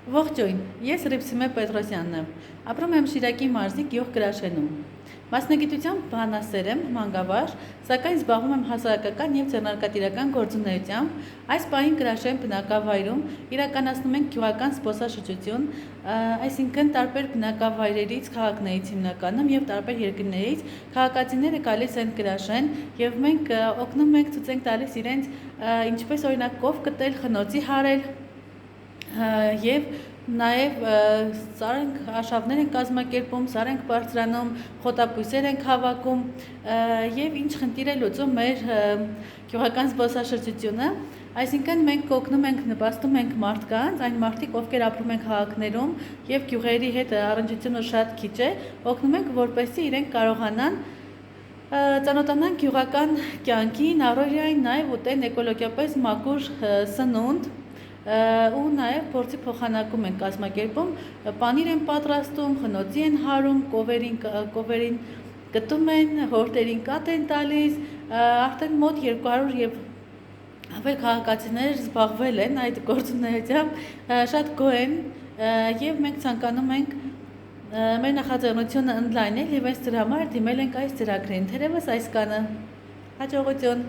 Ողջույն, ես Ռիփսիմե Պետրոսյանն եմ, ապրում եմ Շիրակի մարզի գյուղ Կրաշենում։ Մասնագիտությամբ բանասեր եմ, մանկավարժ, սակայն զբաղվում եմ հասարակական և ձեռնարկատիրական գործունեությամբ։ Այս պահին Կրաշեն բնակավայրում իրականացնում ենք գյուղական զբոսաշրջություն, այսինքն տարբեր բնակավայրերից, քաղաքներից հիմնականում և տարբեր երկրներից քաղաքացիները գալիս են Կրաշեն և մենք օգնում ենք, ցույց ենք տալիս իրենց ինչպես օրինակ կով կտել, խնոցի հարել և նաև արշավներ ենք կազմակերպում, սար ենք բարձրանում, խոտաբույսեր ենք հավաքում և ինչ խնդիր է լուծում մեր գյուղական զբոսաշրջությունը, այսինքն մենք օգնում ենք, նպաստում ենք մարդկանց, այն մարդիկ, ովքեր ապրում են քաղաքներում և գյուղերի հետ առնչությունը շատ քիչ է, օգնում ենք, որպեսզի իրենք կարողանան ծանոթանան գյուղական կյանքին, առօրյային, նաև ուտեն էկոլոգիապես մաքուր սնունդ ու նաև փորձի փոխանակում են կազմակերպում, պանիր են պատրաստում, խնոցի են հարում, կովերին գտում են, հորտերին կատ են տալիս, արդեն մոտ 200 և ավել քաղաքացիներ զբաղվել են այդ գործունեությամբ, շատ գոհ են և մենք ցանկանում ենք մեր նախաձեռնությունը ընդլայնել և այս դրա համար դիմել ենք այս ծրագրին, թերևս այս կանը, հաջողություն։